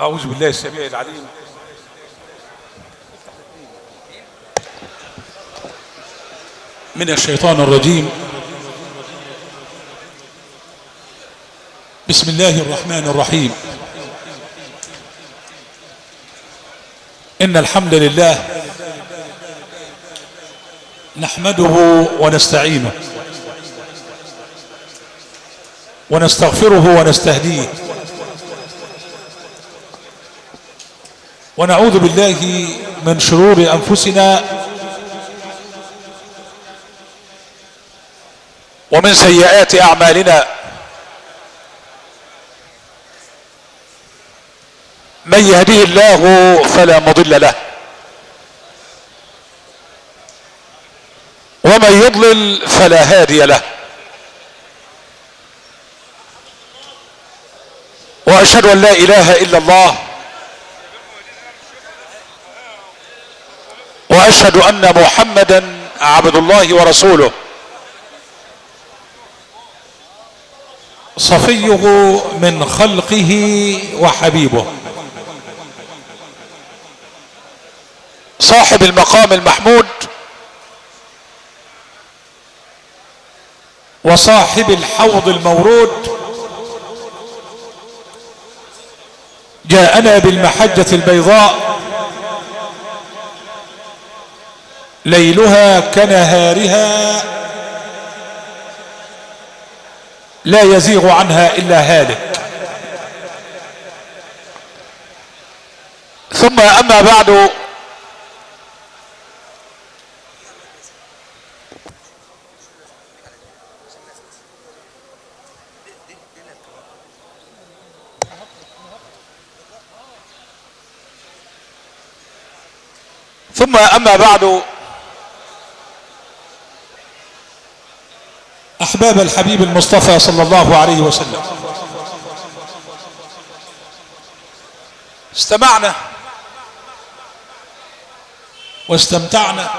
أعوذ بالله السميع العليم من الشيطان الرجيم. بسم الله الرحمن الرحيم. إن الحمد لله نحمده ونستعينه ونستغفره ونستهديه ونعوذ بالله من شرور أنفسنا ومن سيئات أعمالنا. من يهديه الله فلا مضل له ومن يضلل فلا هادي له، وأشهد أن لا إله إلا الله وأشهد أن محمدا عبد الله ورسوله صفيه من خلقه وحبيبه، صاحب المقام المحمود وصاحب الحوض المورود، جاءنا بالمحجة البيضاء ليلها كنهارها لا يزيغ عنها إلا هالك. ثم أما بعد، أحباب الحبيب المصطفى صلى الله عليه وسلم، استمعنا واستمتعنا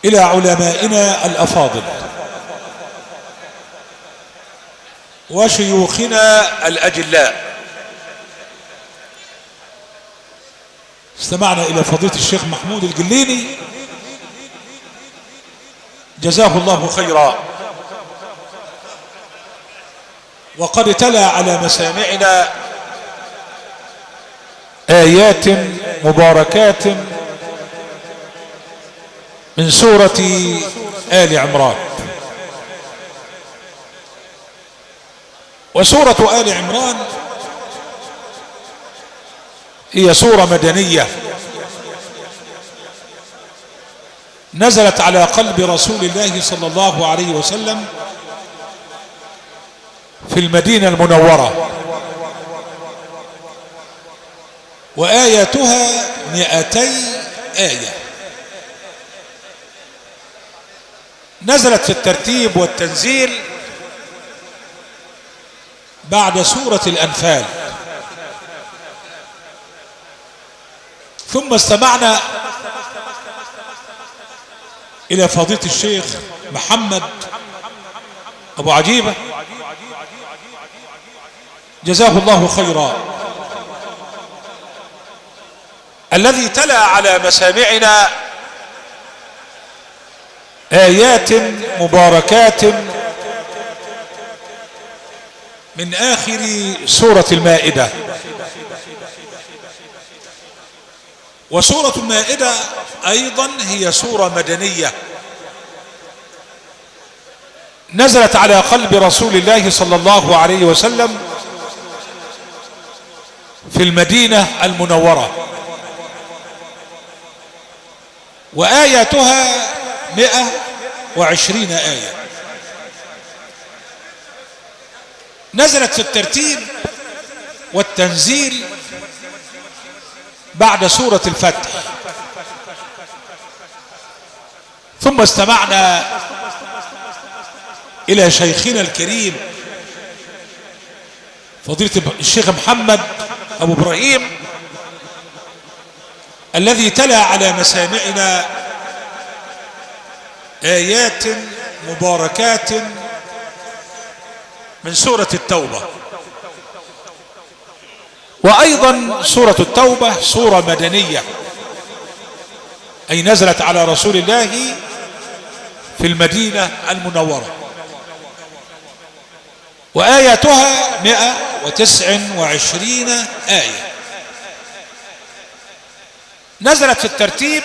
إلى علمائنا الأفاضل وشيوخنا الأجلاء. استمعنا إلى فضيلة الشيخ محمود الجليني جزاه الله خيرا، وقد تلا على مسامعنا آيات مباركات من سورة آل عمران. وسورة آل عمران هي سورة مدنية نزلت على قلب رسول الله صلى الله عليه وسلم في المدينة المنورة، وآياتها 200 آية. نزلت في الترتيب والتنزيل بعد سورة الأنفال. ثم استمعنا إلى فضيلة الشيخ محمد أبو عجيبة جزاه الله خيرا، الذي تلا على مسامعنا آيات مباركات من آخر سورة المائدة. وسورة المائدة أيضا هي سورة مدنية نزلت على قلب رسول الله صلى الله عليه وسلم في المدينة المنورة، وآياتها 120 آية. نزلت في الترتيب والتنزيل بعد سورة الفتح. ثم استمعنا إلى شيخنا الكريم فضيلة الشيخ محمد أبو إبراهيم الذي تلا على مسامعنا آيات مباركات من سورة التوبة. وأيضا سورة التوبة سورة مدنية، أي نزلت على رسول الله في المدينة المنورة، وآياتها 129 آية. نزلت في الترتيب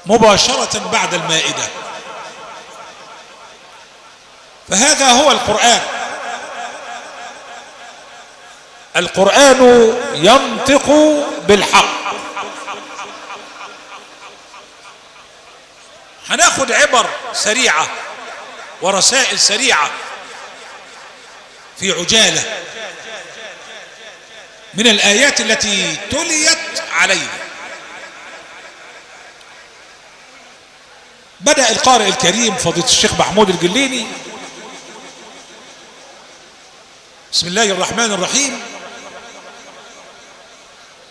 مباشرة بعد المائدة، فهذا هو القرآن. القرآن ينطق بالحق. هناخد عبر سريعة ورسائل سريعة في عجالة من الآيات التي تليت علينا. بدأ القارئ الكريم فضيلة الشيخ محمود الجليني: بسم الله الرحمن الرحيم.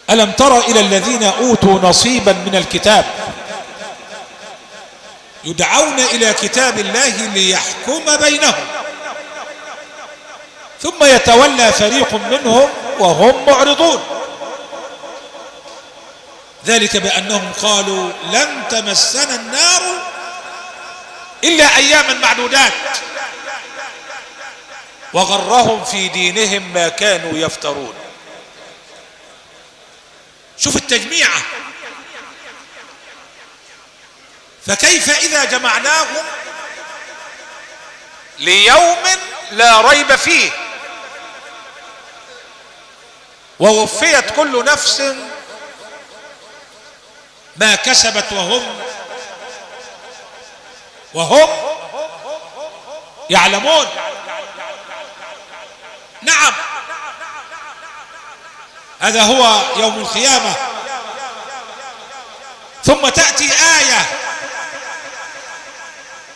ألم تر إلى الذين أوتوا نصيبا من الكتاب يدعون إلى كتاب الله ليحكم بينهم ثم يتولى فريق منهم وهم معرضون، ذلك بأنهم قالوا لن تمسنا النار إلا أياما معدودات وغرهم في دينهم ما كانوا يفترون. شوف التجميعة. فكيف إذا جمعناهم ليوم لا ريب فيه ووفيت كل نفس ما كسبت وهم يعلمون. نعم، هذا هو يوم القيامة. ثم تأتي آية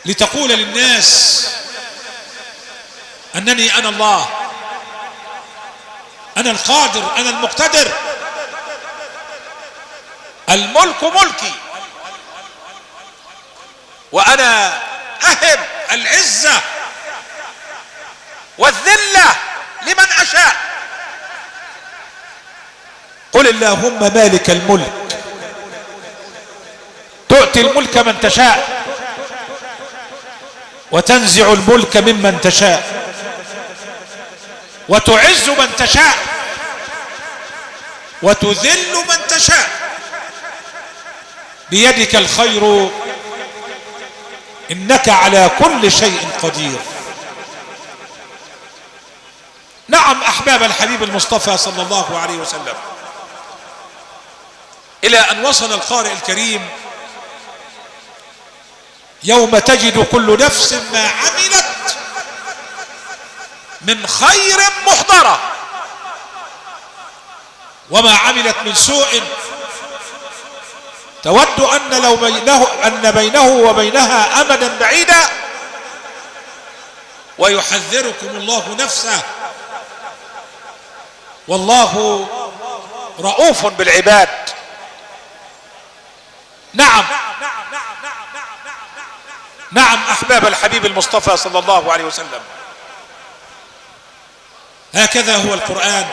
لتقول للناس أنني أنا الله، أنا القادر، أنا المقتدر، الملك ملكي، وأنا أهب العزة والذلة لمن أشاء. قل اللهم مالك الملك تؤتي الملك من تشاء وتنزع الملك ممن تشاء وتعز من تشاء وتذل من تشاء بيدك الخير إنك على كل شيء قدير. نعم أحباب الحبيب المصطفى صلى الله عليه وسلم، إلى أن وصل القارئ الكريم: يوم تجد كل نفس ما عملت من خير محضرة وما عملت من سوء تود أن بينه وبينها أمدا بعيدا ويحذركم الله نفسه والله رؤوف بالعباد. نعم أحباب الحبيب المصطفى صلى الله عليه وسلم، هكذا هو القرآن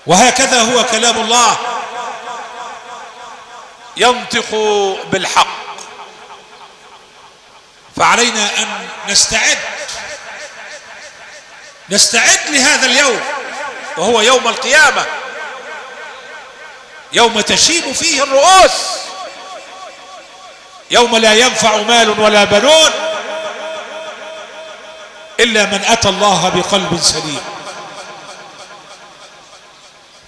وهكذا هو كلام الله، ينطق بالحق. فعلينا أن نستعد لهذا اليوم، وهو يوم القيامة، يوم تشيب فيه الرؤوس، يوم لا ينفع مال ولا بنون إلا من أتى الله بقلب سليم.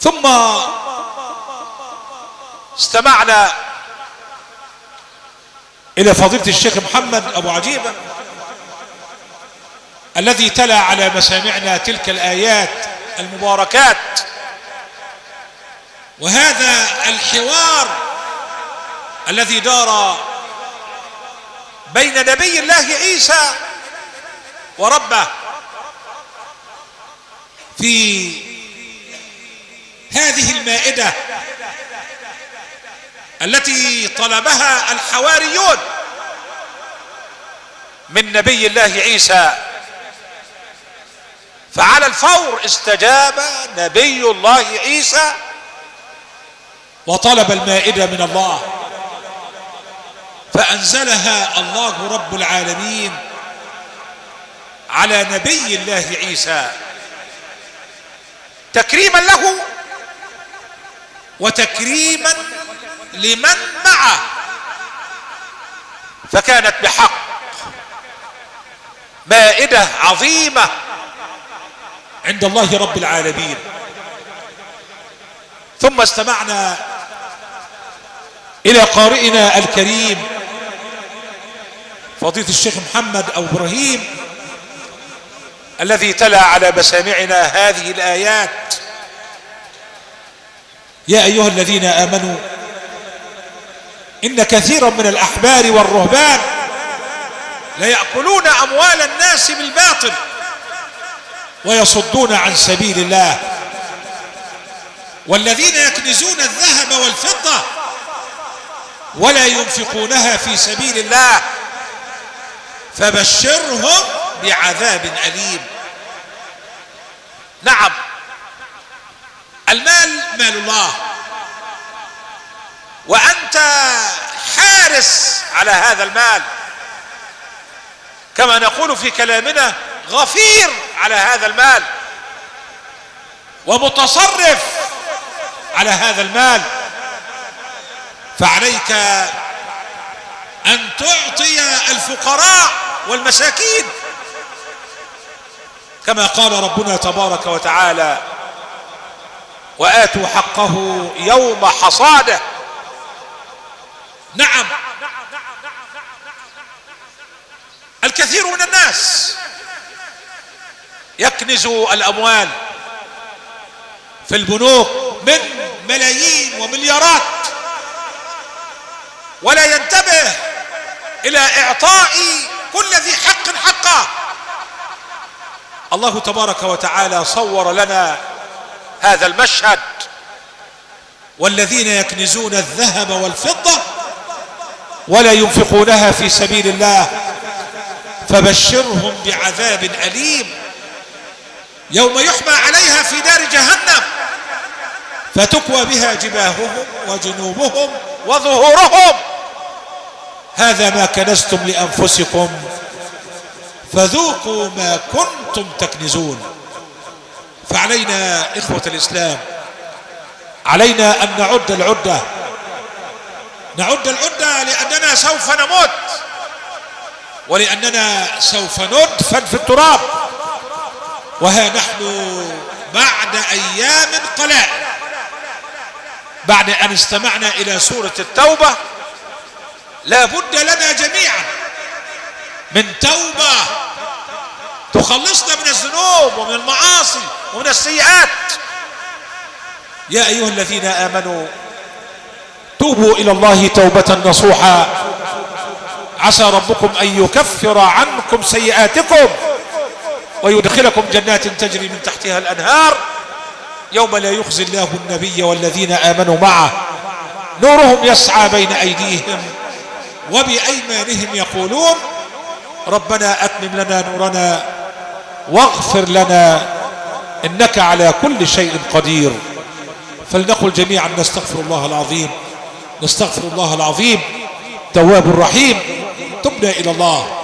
ثم استمعنا إلى فضيلة الشيخ محمد أبو عجيبة الذي تلا على مسامعنا تلك الآيات المباركات، وهذا الحوار الذي دار بين نبي الله عيسى وربه في هذه المائدة التي طلبها الحواريون من نبي الله عيسى فعلى الفور استجاب نبي الله عيسى وطلب المائدة من الله، فأنزلها الله رب العالمين على نبي الله عيسى تكريما له وتكريما لمن معه، فكانت بحق مائدة عظيمة عند الله رب العالمين. ثم استمعنا إلى قارئنا الكريم فضيلة الشيخ محمد أو إبراهيم الذي تلا على مسامعنا هذه الآيات: يا أيها الذين آمنوا إن كثيرا من الأحبار والرهبان ليأكلون أموال الناس بالباطل ويصدون عن سبيل الله، والذين يكنزون الذهب والفضة ولا ينفقونها في سبيل الله فبشرهم بعذاب أليم. نعم، المال مال الله، وأنت حارس على هذا المال، كما نقول في كلامنا غفير على هذا المال ومتصرف على هذا المال، فعليك أن تعطي الفقراء والمساكين كما قال ربنا تبارك وتعالى: وآتوا حقه يوم حصاده. نعم، الكثير من الناس يكنز الأموال في البنوك من ملايين ومليارات ولا ينتبه إلى إعطاء كل ذي حق حقه. الله تبارك وتعالى صور لنا هذا المشهد: والذين يكنزون الذهب والفضة ولا ينفقونها في سبيل الله فبشرهم بعذاب أليم يوم يحمى عليها في نار جهنم فتكوى بها جباههم وجنوبهم وظهورهم هذا ما كنزتم لأنفسكم فذوقوا ما كنتم تكنزون. فعلينا إخوة الإسلام، علينا أن نعد العدة لأننا سوف نموت ولأننا سوف ندفن في التراب، وها نحن بعد أيام قلائل بعد أن استمعنا إلى سورة التوبة لا بد لنا جميعا من توبة تخلصنا من الذنوب ومن المعاصي ومن السيئات. يا أيها الذين آمنوا توبوا إلى الله توبة نصوحا عسى ربكم أن يكفر عنكم سيئاتكم ويدخلكم جنات تجري من تحتها الأنهار يوم لا يخزي الله النبي والذين آمنوا معه نورهم يسعى بين أيديهم وبأيمانهم يقولون ربنا أتمم لنا نورنا واغفر لنا إنك على كل شيء قدير. فلنقل جميعا نستغفر الله العظيم، نستغفر الله العظيم تواب رحيم. تبنا إلى الله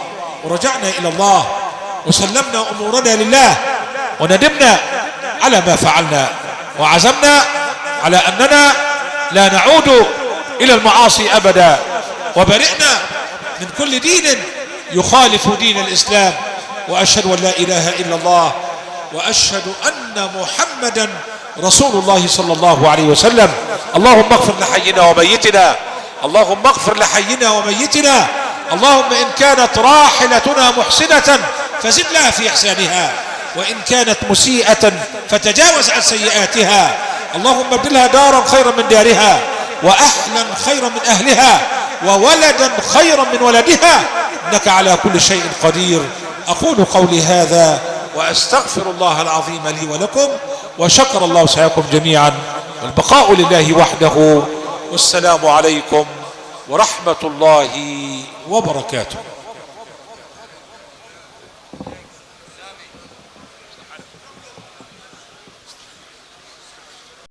ورجعنا إلى الله وسلمنا أمورنا لله وندمنا على ما فعلنا وعزمنا على أننا لا نعود إلى المعاصي أبدا، وبرئنا من كل دين يخالف دين الإسلام، وأشهد أن لا إله إلا الله وأشهد أن محمدا رسول الله صلى الله عليه وسلم. اللهم اغفر لحينا وميتنا، اللهم اغفر لحينا وميتنا، اللهم إن كانت راحلتنا محسنة فزد لها في إحسانها، وإن كانت مسيئة فتجاوز عن سيئاتها، اللهم ابدلها دارا خيرا من دارها وأهلا خيرا من أهلها وولدا خيرا من ولدها إنك على كل شيء قدير. أقول قولي هذا وأستغفر الله العظيم لي ولكم، وشكر الله سعيكم جميعا، والبقاء لله وحده، والسلام عليكم ورحمة الله وبركاته.